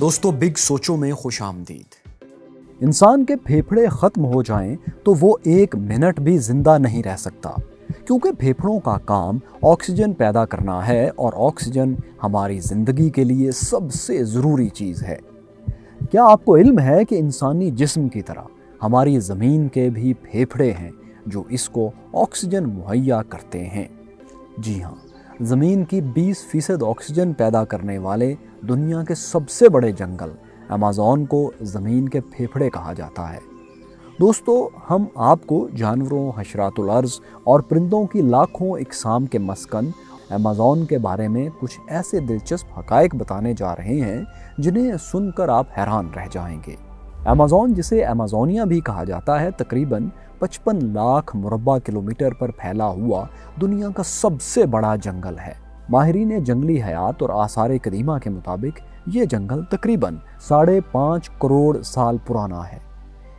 दोस्तों बिग सोचो में खुश आमदीद। इंसान के फेफड़े खत्म हो जाएं तो वो एक मिनट भी जिंदा नहीं रह सकता, क्योंकि फेफड़ों का काम ऑक्सीजन पैदा करना है और ऑक्सीजन हमारी जिंदगी के लिए सबसे ज़रूरी चीज़ है। क्या आपको इल्म है कि इंसानी जिस्म की तरह हमारी ज़मीन के भी फेफड़े हैं जो इसको ऑक्सीजन मुहैया करते हैं? जी हाँ, ज़मीन की 20% ऑक्सीजन पैदा करने वाले दुनिया के सबसे बड़े जंगल अमेज़न को ज़मीन के फेफड़े कहा जाता है। दोस्तों, हम आपको जानवरों, हशरातुल अर्ज़ और परिंदों की लाखों इकसाम के मस्कन अमेज़न के बारे में कुछ ऐसे दिलचस्प हक़ाइक़ बताने जा रहे हैं जिन्हें सुनकर आप हैरान रह जाएंगे। अमेज़न, जिसे अमेज़ोनिया भी कहा जाता है, तकरीबन 55 लाख मुरब्बा किलोमीटर पर फैला हुआ दुनिया का सबसे बड़ा जंगल है। माहिरीन जंगली हयात और आसार कदीमा के मुताबिक ये जंगल तकरीबन 5.5 करोड़ साल पुराना है।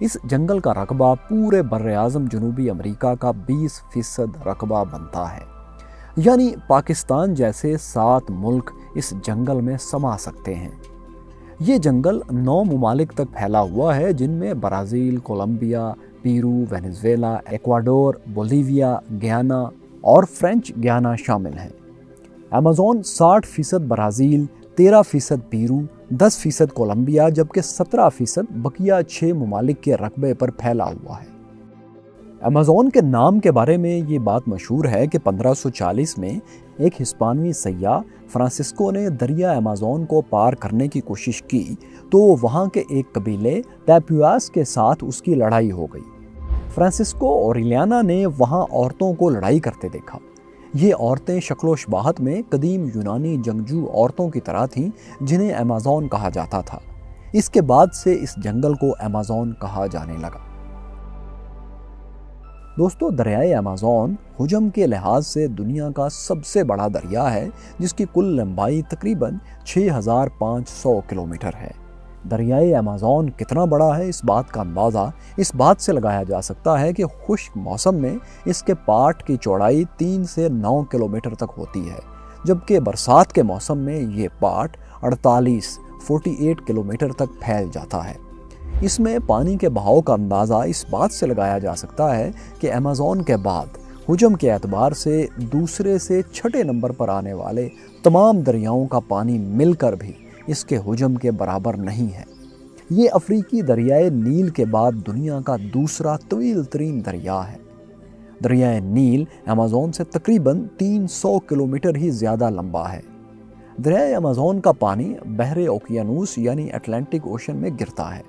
इस जंगल का रकबा पूरे बर्र-ए-आज़म जनूबी अमेरिका का 20% रकबा बनता है, यानी पाकिस्तान जैसे 7 मुल्क इस जंगल में समा सकते हैं। ये जंगल 9 ममालिक तक फैला हुआ है, जिनमें Brazil, Colombia, Peru, Venezuela, Ecuador, Bolivia, Guyana और फ्रेंच गयाना शामिल हैं। अमेज़न 60% ब्राज़ील, 13% पेरू, 10% कोलंबिया जबकि 17% बकिया 6 ममालिक के रकबे पर फैला हुआ है। अमेज़न के नाम के बारे में ये बात मशहूर है कि 1540 में एक हिस्पानवी सയ്याह फ्रांसिस्को ने दरिया अमेज़न को पार करने की कोशिश की तो वहाँ के एक कबीले पैपुआस के साथ उसकी लड़ाई हो गई। फ्रांसिस्को और इलियाना ने वहाँ औरतों को लड़ाई करते देखा। ये औरतें शक्लो शबाहत में कदीम यूनानी जंगजू औरतों की तरह थीं, जिन्हें अमेज़न कहा जाता था। इसके बाद से इस जंगल को अमेज़न कहा जाने लगा। दोस्तों, दरियाए अमेज़न हुजम के लिहाज से दुनिया का सबसे बड़ा दरिया है, जिसकी कुल लंबाई तकरीबन 6500 किलोमीटर है। दरियाए अमेज़न कितना बड़ा है, इस बात का अंदाज़ा इस बात से लगाया जा सकता है कि खुश्क मौसम में इसके पाट की चौड़ाई 3 से 9 किलोमीटर तक होती है, जबकि बरसात के मौसम में ये पाट 48 किलोमीटर तक फैल जाता है। इसमें पानी के बहाव का अंदाज़ा इस बात से लगाया जा सकता है कि अमेज़न के बाद हुजम के एतबार से दूसरे से छठे नंबर पर आने वाले तमाम दरियाओं का पानी मिलकर भी इसके हुजम के बराबर नहीं है। ये अफ्रीकी दरियाए नील के बाद दुनिया का दूसरा तवील तरीन दरिया है। दरियाए नील अमेज़न से तकरीबन 300 किलोमीटर ही ज़्यादा लंबा है। दरियाए अमेज़न का पानी बहरे ओकियानूस यानी अटलांटिक ओशन में गिरता है।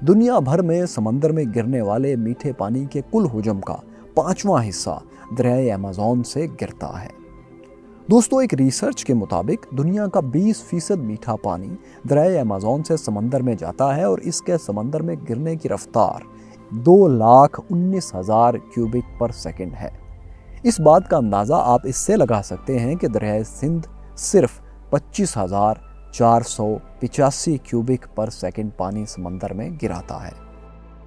दुनिया भर में समंदर में गिरने वाले मीठे पानी के कुल हुजम का 5वां हिस्सा दरियाए अमेज़न से गिरता है। दोस्तों, एक रिसर्च के मुताबिक दुनिया का 20% मीठा पानी दरियाए अमेज़न से समंदर में जाता है और इसके समंदर में गिरने की रफ्तार 2,19,000 क्यूबिक पर सेकंड है। इस बात का अंदाज़ा आप इससे लगा सकते हैं कि दरियाए सिंध सिर्फ 25,485 क्यूबिक पर सेकंड पानी समंदर में गिराता है।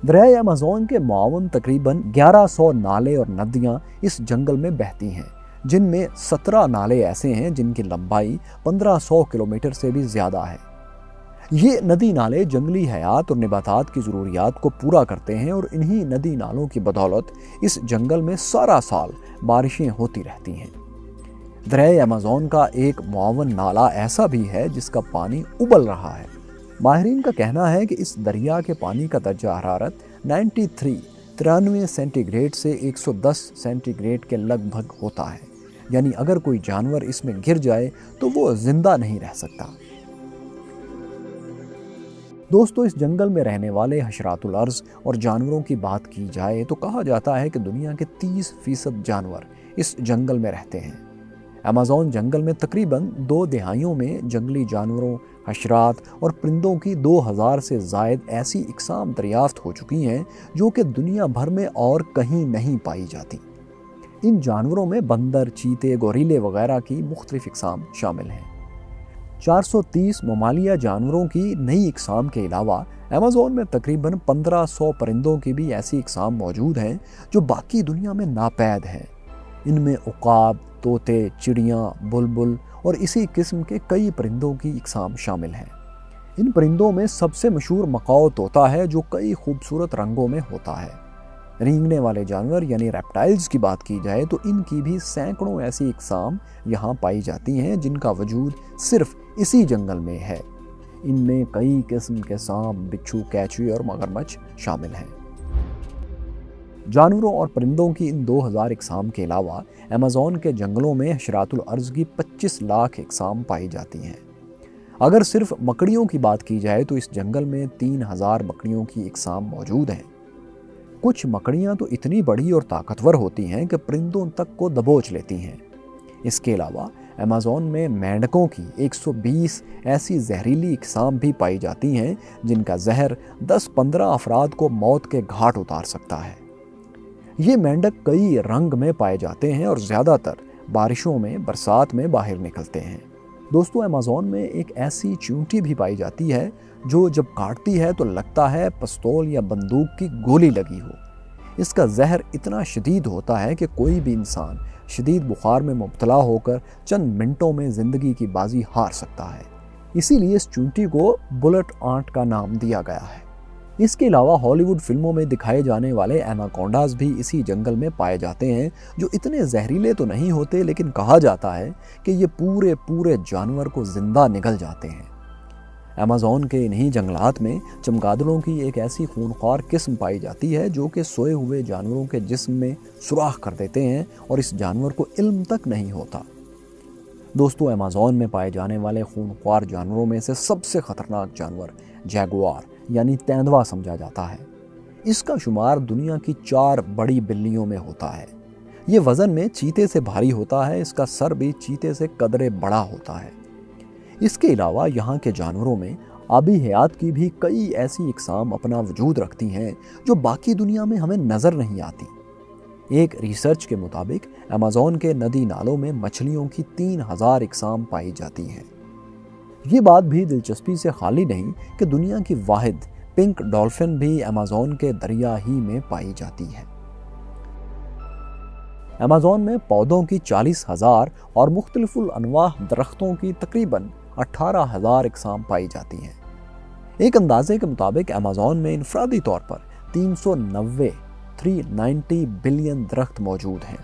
दरियाए अमेज़न के मावन तकरीबन 1100 नाले और नदियाँ इस जंगल में बहती हैं, जिनमें 17 नाले ऐसे हैं जिनकी लंबाई 1500 किलोमीटर से भी ज़्यादा है। ये नदी नाले जंगली हयात और नबातात की ज़रूरियात को पूरा करते हैं और इन्हीं नदी नालों की बदौलत इस जंगल में सारा साल बारिशें होती रहती हैं। दरियाए अमेज़न का एक मुआवन नाला ऐसा भी है जिसका पानी उबल रहा है। माहिरीन का कहना है कि इस दरिया के पानी का दर्जा हरारत 93 सेंटीग्रेड से 110 सेंटीग्रेड के लगभग होता है, यानी अगर कोई जानवर इसमें गिर जाए तो वो जिंदा नहीं रह सकता। दोस्तों, इस जंगल में रहने वाले हशरातुल अर्ज़ और जानवरों की बात की जाए तो कहा जाता है कि दुनिया के 30% जानवर इस जंगल में रहते हैं। अमेज़न जंगल में तकरीबन 2 दहाइयों में जंगली जानवरों, हशरात और परिंदों की 2000 से ज़ायद ऐसी इकसाम दरियाफ्त हो चुकी हैं जो कि दुनिया भर में और कहीं नहीं पाई जाती। इन जानवरों में बंदर, चीते, गोरिल्ले वगैरह की मुख्तलिफ इकसाम शामिल हैं। 430 ममालिया जानवरों की नई इकसाम के अलावा अमेज़न में तकरीबन 1500 परिंदों की भी ऐसी इकसाम मौजूद हैं जो बाकी दुनिया में नापैद हैं। इनमें उकाब, तोते, चिड़ियाँ, बुलबुल और इसी किस्म के कई परिंदों की इकसाम शामिल हैं। इन परिंदों में सबसे मशहूर मकाओ तोता है, जो कई खूबसूरत रंगों में होता है। रेंगने वाले जानवर यानी रेप्टाइल्स की बात की जाए तो इनकी भी सैकड़ों ऐसी इकसाम यहाँ पाई जाती हैं जिनका वजूद सिर्फ इसी जंगल में है। इनमें कई किस्म के सांप, बिच्छू, कैचुए और मगरमच्छ शामिल हैं। जानवरों और परिंदों की इन 2000 इकसाम के अलावा अमेज़न के जंगलों में हशरातुल अर्ज़ की 25 लाख इकसाम पाई जाती हैं। अगर सिर्फ मकड़ियों की बात की जाए तो इस जंगल में 3000 मकड़ियों की इकसाम मौजूद हैं। कुछ मकड़ियाँ तो इतनी बड़ी और ताकतवर होती हैं कि परिंदों तक को दबोच लेती हैं। इसके अलावा अमेज़न में मेंढकों की 120 ऐसी जहरीली इकसाम भी पाई जाती हैं जिनका जहर 10-15 अफराद को मौत के घाट उतार सकता है। ये मेंढक कई रंग में पाए जाते हैं और ज़्यादातर बारिशों में, बरसात में बाहर निकलते हैं। दोस्तों, अमेज़न में एक ऐसी चींटी भी पाई जाती है जो जब काटती है तो लगता है पिस्तौल या बंदूक की गोली लगी हो। इसका जहर इतना शदीद होता है कि कोई भी इंसान शदीद बुखार में मुब्तला होकर चंद मिनटों में ज़िंदगी की बाजी हार सकता है। इसीलिए इस चींटी को बुलेट आंट का नाम दिया गया है। इसके अलावा हॉलीवुड फिल्मों में दिखाए जाने वाले एनाकोंडास भी इसी जंगल में पाए जाते हैं, जो इतने जहरीले तो नहीं होते, लेकिन कहा जाता है कि ये पूरे जानवर को जिंदा निगल जाते हैं। अमेज़न के इन्हीं जंगलात में चमगादड़ों की एक ऐसी खूनख्वार किस्म पाई जाती है जो कि सोए हुए जानवरों के जिस्म में सुराख कर देते हैं और इस जानवर को इल्म तक नहीं होता। दोस्तों, अमेज़न में पाए जाने वाले खूनख्वार जानवरों में से सबसे खतरनाक जानवर जैगुआर यानी तेंदुआ समझा जाता है। इसका शुमार दुनिया की 4 बड़ी बिल्लियों में होता है। ये वज़न में चीते से भारी होता है। इसका सर भी चीते से कदरे बड़ा होता है। इसके अलावा यहाँ के जानवरों में आबी हयात की भी कई ऐसी इकसाम अपना वजूद रखती हैं जो बाकी दुनिया में हमें नज़र नहीं आती। एक रिसर्च के मुताबिक अमेज़न के नदी नालों में मछलियों की 3000 इकसाम पाई जाती हैं। ये बात भी दिलचस्पी से खाली नहीं कि दुनिया की वाहिद पिंक डॉल्फिन भी अमेज़न के दरिया ही में पाई जाती है। अमेज़न में पौधों की 40,000 और मुख्तलिफुल अनवाह दरख्तों की तकरीबन 18,000 इकसाम पाई जाती हैं। एक अंदाजे के मुताबिक अमेज़न में इनफरादी तौर पर 390 बिलियन दरख्त मौजूद हैं।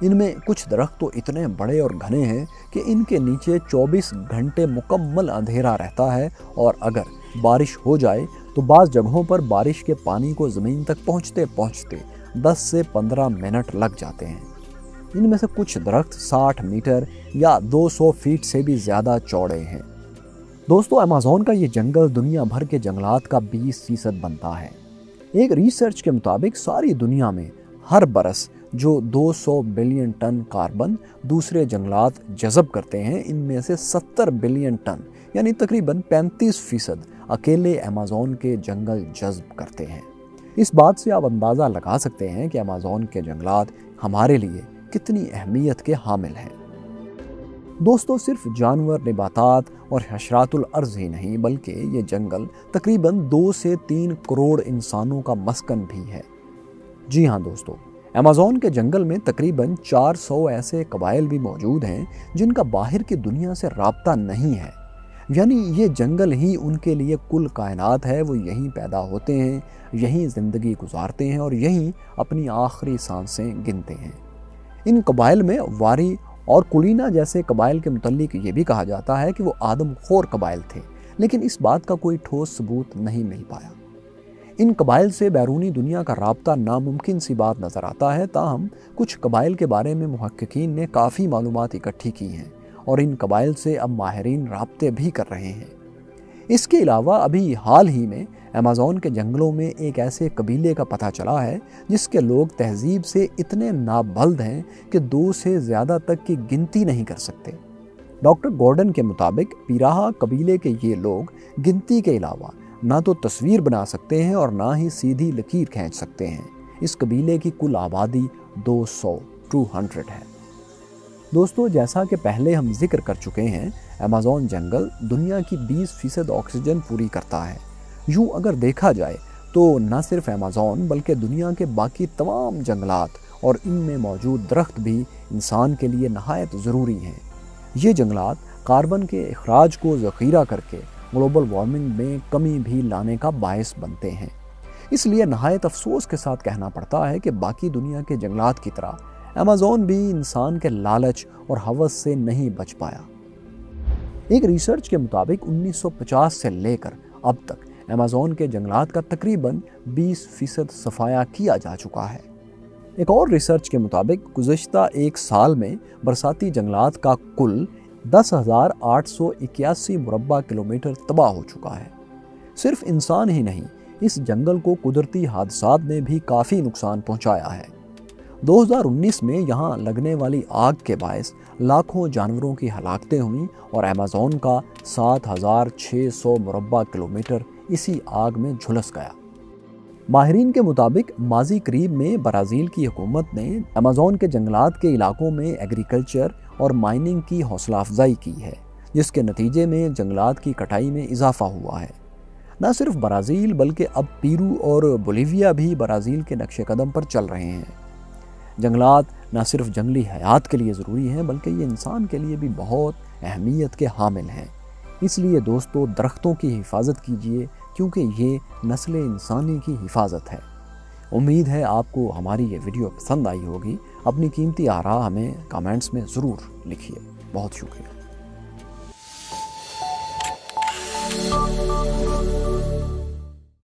इनमें कुछ दरख्त तो इतने बड़े और घने हैं कि इनके नीचे 24 घंटे मुकम्मल अंधेरा रहता है और अगर बारिश हो जाए तो बाज़ जगहों पर बारिश के पानी को ज़मीन तक पहुँचते पहुँचते 10 से 15 मिनट लग जाते हैं। इनमें से कुछ दरख्त 60 मीटर या 200 फीट से भी ज़्यादा चौड़े हैं। दोस्तों, अमेज़न का ये जंगल दुनिया भर के जंगलात का 20% बनता है। एक रिसर्च के मुताबिक सारी दुनिया में हर बरस जो 200 बिलियन टन कार्बन दूसरे जंगलात जज़ब करते हैं, इनमें से 70 बिलियन टन यानी तकरीबन 35% अकेले अमेज़न के जंगल जज़ब करते हैं। इस बात से आप अंदाज़ा लगा सकते हैं कि अमेज़न के जंगलात हमारे लिए कितनी अहमियत के हामिल हैं। दोस्तों, सिर्फ जानवर, नबातात और हशरातुल अर्ज़ ही नहीं बल्कि ये जंगल तकरीबन 2 से 3 करोड़ इंसानों का मस्कन भी है। जी हाँ दोस्तों, अमेज़न के जंगल में तकरीबन 400 ऐसे कबाइल भी मौजूद हैं जिनका बाहर की दुनिया से राब्ता नहीं है। यानी ये जंगल ही उनके लिए कुल कायनात है। वो यहीं पैदा होते हैं, यहीं ज़िंदगी गुजारते हैं और यहीं अपनी आखिरी सांसें गिनते हैं। इन कबाइल में वारी और कुलीना जैसे कबाइल के मुतल्लिक ये भी कहा जाता है कि वो आदमखोर कबाइल थे, लेकिन इस बात का कोई ठोस सबूत नहीं मिल पाया। इन कबाइल से बैरूनी दुनिया का राब्ता नामुमकिन सी बात नज़र आता है। ताहम कुछ कबाइल के बारे में मुहक्किकीन ने काफ़ी मालूमात इकट्ठी की हैं और इन कबाइल से अब माहिरीन राब्ते भी कर रहे हैं। इसके अलावा अभी हाल ही में अमेज़न के जंगलों में एक ऐसे कबीले का पता चला है जिसके लोग तहजीब से इतने नाबल्द हैं कि 2 से ज़्यादा तक की गिनती नहीं कर सकते। डॉक्टर गॉर्डन के मुताबिक पिराहा कबीले के ये लोग गिनती के अलावा ना तो तस्वीर बना सकते हैं और ना ही सीधी लकीर खींच सकते हैं। इस कबीले की कुल आबादी 200 है। दोस्तों, जैसा कि पहले हम जिक्र कर चुके हैं, अमेज़न जंगल दुनिया की 20% ऑक्सीजन पूरी करता है। यूँ अगर देखा जाए तो न सिर्फ अमेज़न बल्कि दुनिया के बाकी तमाम जंगलात और इनमें मौजूद दरख्त भी इंसान के लिए नहायत ज़रूरी हैं। ये जंगलात कार्बन के अखराज को ज़ख़ीरा करके ग्लोबल वार्मिंग में कमी भी लाने का बायस बनते हैं। इसलिए नहायत अफसोस के साथ कहना पड़ता है कि बाकी दुनिया के जंगलात की तरह अमेज़न भी इंसान के लालच और हवस से नहीं बच पाया। एक रिसर्च के मुताबिक 1950 से लेकर अब तक अमेज़न के जंगलात का तकरीबन 20% सफाया किया जा चुका है। एक और रिसर्च के मुताबिक गुज़श्ता एक साल में बरसाती जंगलात का कुल 10,881 मुरब्बा किलोमीटर तबाह हो चुका है। सिर्फ इंसान ही नहीं, इस जंगल को कुदरती हादसात ने भी काफ़ी नुकसान पहुंचाया है। 2019 में यहाँ लगने वाली आग के बायस लाखों जानवरों की हलाकतें हुईं और अमेज़न का 7,600 मुरब्बा किलोमीटर इसी आग में झुलस गया। माहिरीन के मुताबिक माजी करीब में ब्राज़ील की हुकूमत ने अमेज़न के जंगलात के इलाकों में एग्रीकल्चर और माइनिंग की हौसला अफजाई की है, जिसके नतीजे में जंगलात की कटाई में इजाफा हुआ है। न सिर्फ ब्राज़ील बल्कि अब पेरू और बोलिविया भी ब्राज़ील के नक्शे कदम पर चल रहे हैं। जंगलात न सिर्फ जंगली हयात के लिए ज़रूरी हैं बल्कि ये इंसान के लिए भी बहुत अहमियत के हामिल हैं। इसलिए दोस्तों, दरख्तों की हिफाजत कीजिए क्योंकि ये नस्ल इंसानी की हिफाजत है। उम्मीद है आपको हमारी ये वीडियो पसंद आई होगी। अपनी कीमती आरा हमें कमेंट्स में ज़रूर लिखिए। बहुत शुक्रिया।